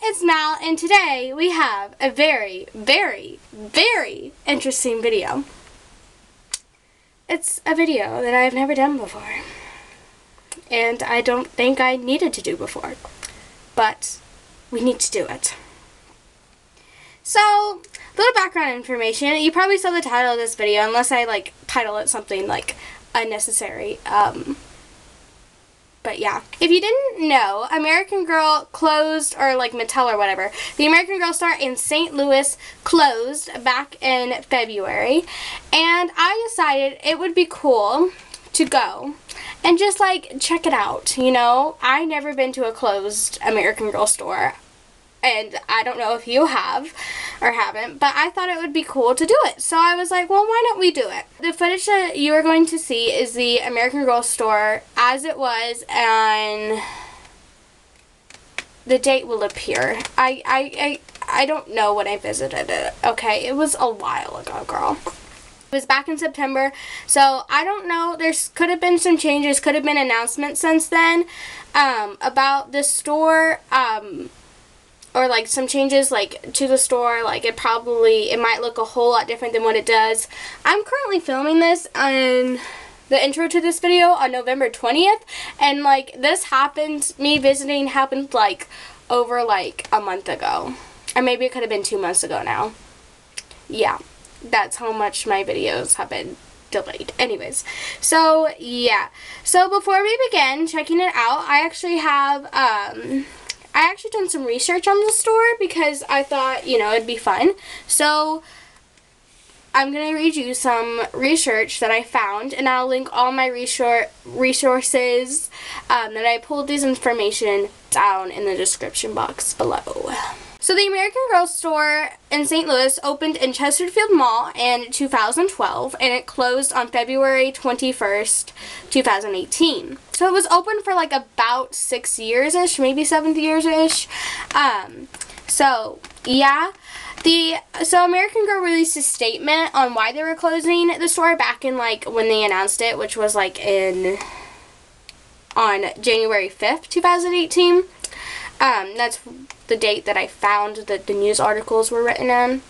it's Mal, and today we have a very, very, very interesting video. It's a video that I've never done before, and I don't think I needed to do before, but we need to do it. So, little background information. You probably saw the title of this video, unless I title it something unnecessary. But yeah, if you didn't know, American Girl closed, or Mattel or whatever, the American Girl store in St. Louis closed back in February, and I decided it would be cool to go and just check it out, you know. I never been to a closed American Girl store, and I don't know if you have or haven't, but I thought it would be cool to do it. So I was like, well, why don't we do it? The footage that you are going to see is the American Girl store as it was, and the date will appear. I don't know when I visited it. Okay, it was a while ago, girl. It was back in September, so I don't know. There could have been some changes, could have been announcements since then about the store, or some changes to the store. It might look a whole lot different than what it does. I'm currently filming this on the intro to this video on November 20th, and this happened, me visiting happened over a month ago, or maybe it could have been 2 months ago now. Yeah, that's how much my videos have been delayed. Anyways, so yeah, so before we begin checking it out, I actually done some research on the store because I thought, you know, it'd be fun. So I'm going to read you some research that I found, and I'll link all my resources that I pulled this information down in the description box below. So the American Girl store in St. Louis opened in Chesterfield Mall in 2012, and it closed on February 21st, 2018. So it was open for about 6 years-ish, maybe 7 years-ish. So yeah, so American Girl released a statement on why they were closing the store back in when they announced it, which was on January 5th, 2018. That's the date that I found that the news articles were written in.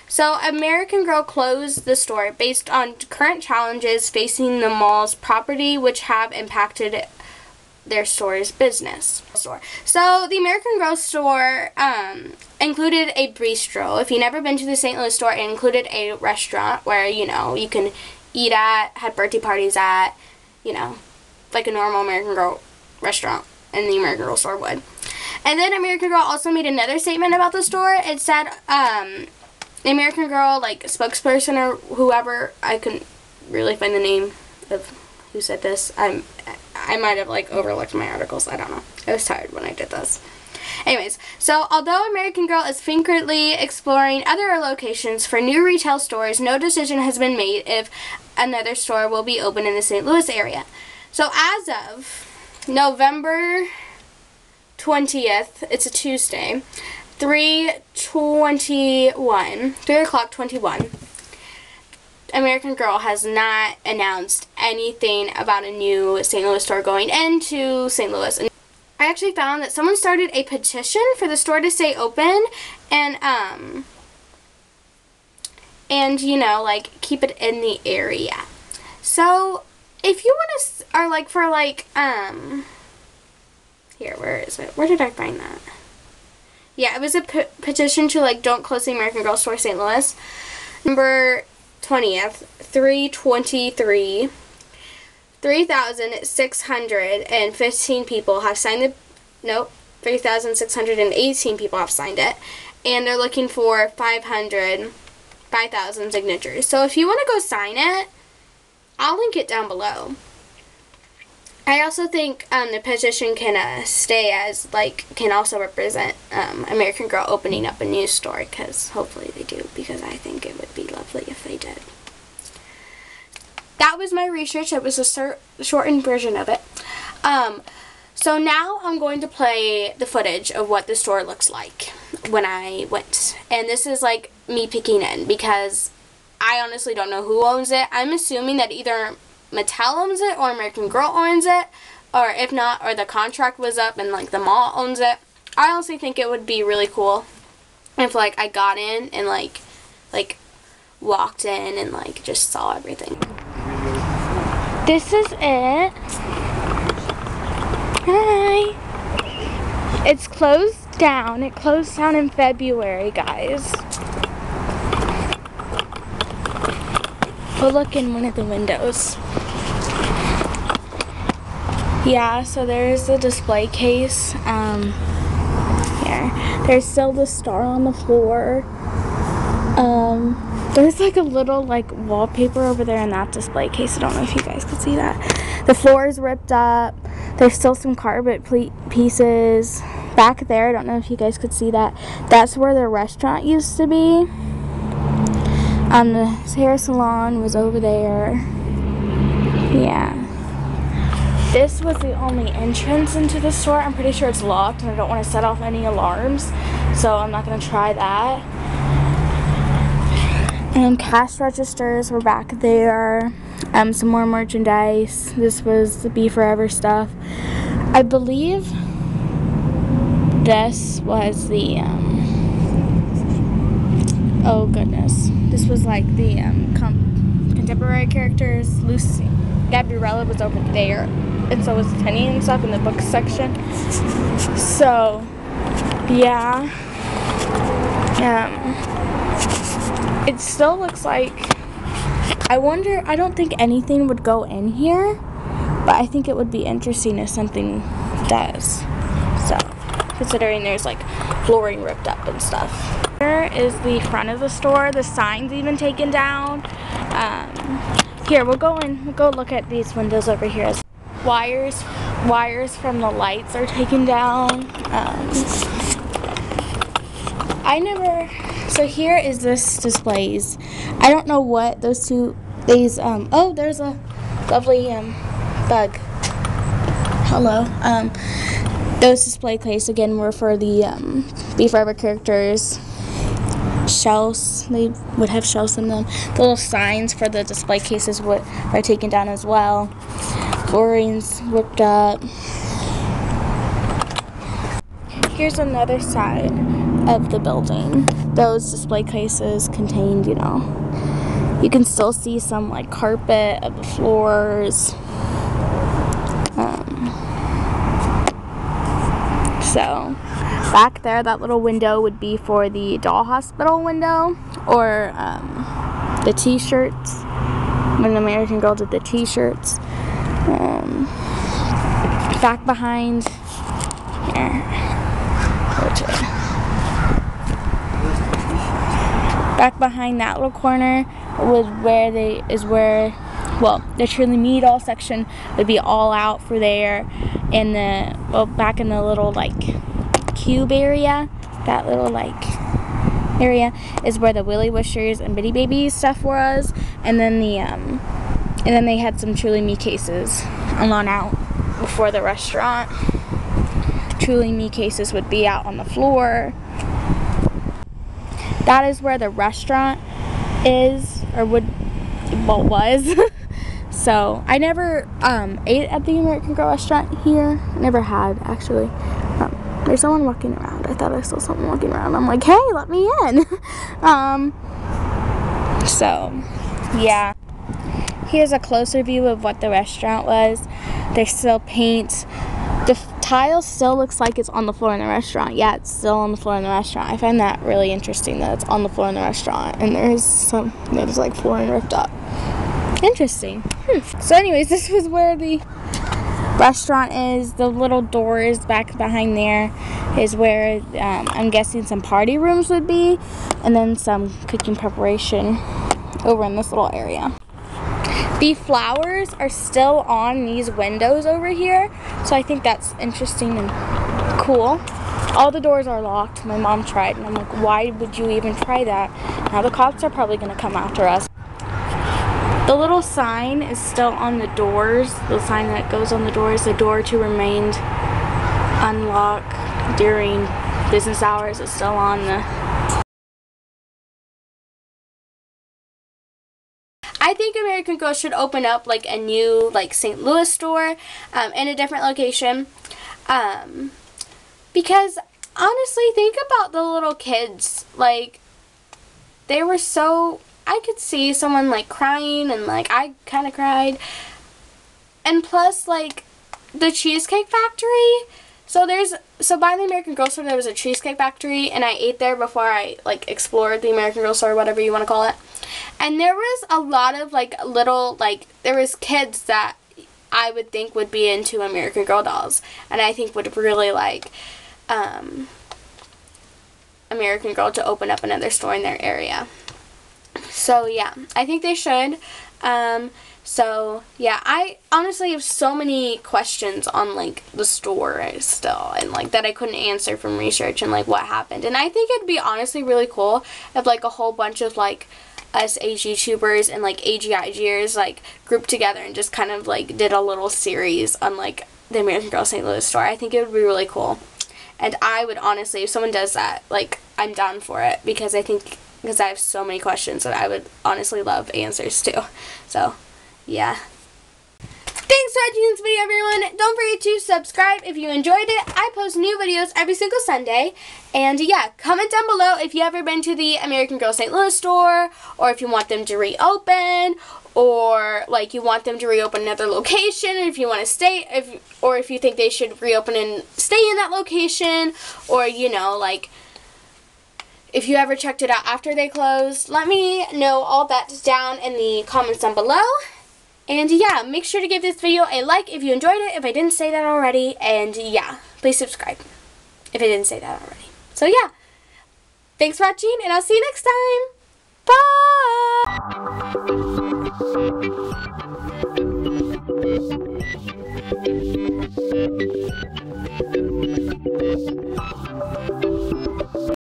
So American Girl closed the store based on current challenges facing the mall's property, which have impacted their store's business. So the American Girl store included a bistro. If you've never been to the St. Louis store, it included a restaurant where, you know, you can eat at, had birthday parties at, you know, like a normal American Girl restaurant and the American Girl store would. And then American Girl also made another statement about the store. It said, the American Girl, spokesperson or whoever, I couldn't really find the name of who said this. I might have, overlooked my articles. I don't know. I was tired when I did this. Anyways, so although American Girl is frequently exploring other locations for new retail stores, no decision has been made if another store will be open in the St. Louis area. So as of November 20th, it's a Tuesday, 3:21, American Girl has not announced anything about a new St. Louis store going into St. Louis. And I actually found that someone started a petition for the store to stay open and you know, keep it in the area. So if you want to, or here, where is it? Where did I find that? Yeah, it was a petition to, don't close the American Girl store St. Louis. November 20th, 3/23, 3,615 people have signed the, nope, 3,618 people have signed it. And they're looking for 5,000 signatures. So if you want to go sign it, I'll link it down below. I also think the petition can stay as, can also represent American Girl opening up a new store, because hopefully they do, because I think it would be lovely if they did. That was my research. It was a shortened version of it. So now I'm going to play the footage of what the store looks like when I went. And this is, me peeking in, because I honestly don't know who owns it. I'm assuming that either Mattel owns it or American Girl owns it, or if not, or the contract was up and the mall owns it. I honestly think it would be really cool if, like, I got in and, like, walked in and, like, just saw everything. This is it. Hi. It's closed down. It closed down in February, guys. We'll look in one of the windows. Yeah, so there's the display case. Here. There's still the star on the floor. There's like a little like wallpaper over there in that display case. I don't know if you guys could see that. The floor is ripped up. There's still some carpet pieces. Back there, I don't know if you guys could see that. That's where the restaurant used to be. The hair salon was over there. Yeah. This was the only entrance into the store. I'm pretty sure it's locked and I don't want to set off any alarms, so I'm not going to try that. And cash registers were back there. Some more merchandise. This was the Be Forever stuff. I believe this was the, oh goodness. This was like the contemporary characters. Lucy, Gabriella was over there. And so was Tenny and stuff in the book section. So, yeah. It still looks like, I wonder, I don't think anything would go in here, but I think it would be interesting if something does. So, considering there's like flooring ripped up and stuff. Here is the front of the store. The sign's even taken down. Here, we'll go look at these windows over here. Wires from the lights are taken down. So here is this displays. I don't know what these, oh, there's a lovely, bug. Hello. Those display case again were for the, Be Forever characters. Shelves, they would have shelves in them. The little signs for the display cases are taken down as well. Flooring's ripped up. Here's another side of the building. Those display cases contained, you can still see some like carpet of the floors. So back there, that little window would be for the doll hospital window, or the t-shirts, when American Girl did the t-shirts. Back behind here, back behind that little corner was well, the Truly Me doll section would be all out for there, and back in the little like cube area, that little like area is where the Willy Wishers and Bitty Babies stuff was, and then they had some Truly Me cases along out before the restaurant. Truly Me cases would be out on the floor. That is where the restaurant is, or was. So I never ate at the American Girl restaurant here. Never had, actually. There's someone walking around. I thought I saw someone walking around. I'm like, hey, let me in. So yeah. Here's a closer view of what the restaurant was. There's still paint. The tile still looks like it's on the floor in the restaurant. Yeah, it's still on the floor in the restaurant. I find that really interesting that it's on the floor in the restaurant, and there's like flooring ripped up. Interesting. So anyways, this was where the restaurant is. The little doors back behind there is where I'm guessing some party rooms would be, and then some cooking preparation over in this little area. The flowers are still on these windows over here, so I think that's interesting and cool. All the doors are locked. My mom tried, and I'm like, why would you even try that? Now the cops are probably going to come after us. The little sign is still on the doors. The sign that goes on the doors, the door to remain unlocked during business hours, is still on the... I think American Girl should open up like a new like St. Louis store in a different location, because honestly, think about the little kids. Like, they were so, I could see someone like crying, and like I kind of cried. And plus, like, the Cheesecake Factory. So by the American Girl store, there was a Cheesecake Factory, and I ate there before I, like, explored the American Girl store, whatever you want to call it. And there was a lot of, like, little, like, there was kids that I would think would be into American Girl dolls, and I think would really like American Girl to open up another store in their area. So yeah, I think they should. So yeah, I honestly have so many questions on like the store still, and like that I couldn't answer from research and like what happened. And I think it'd be honestly really cool if like a whole bunch of like us AG-tubers and like AGIGers like grouped together and just kind of like did a little series on like the American Girl St. Louis store. I think it would be really cool. And I would honestly, if someone does that, like, I'm down for it, because I have so many questions that I would honestly love answers to. So, yeah. Thanks for watching this video, everyone. Don't forget to subscribe if you enjoyed it. I post new videos every single Sunday. And yeah, comment down below if you've ever been to the American Girl St. Louis store, or if you want them to reopen, or like you want them to reopen another location, if you want to stay, or if you think they should reopen and stay in that location, or you know, like if you ever checked it out after they closed. Let me know all that down in the comments down below. And yeah, make sure to give this video a like if you enjoyed it, if I didn't say that already. And yeah, please subscribe if I didn't say that already. So yeah, thanks for watching, and I'll see you next time. Bye!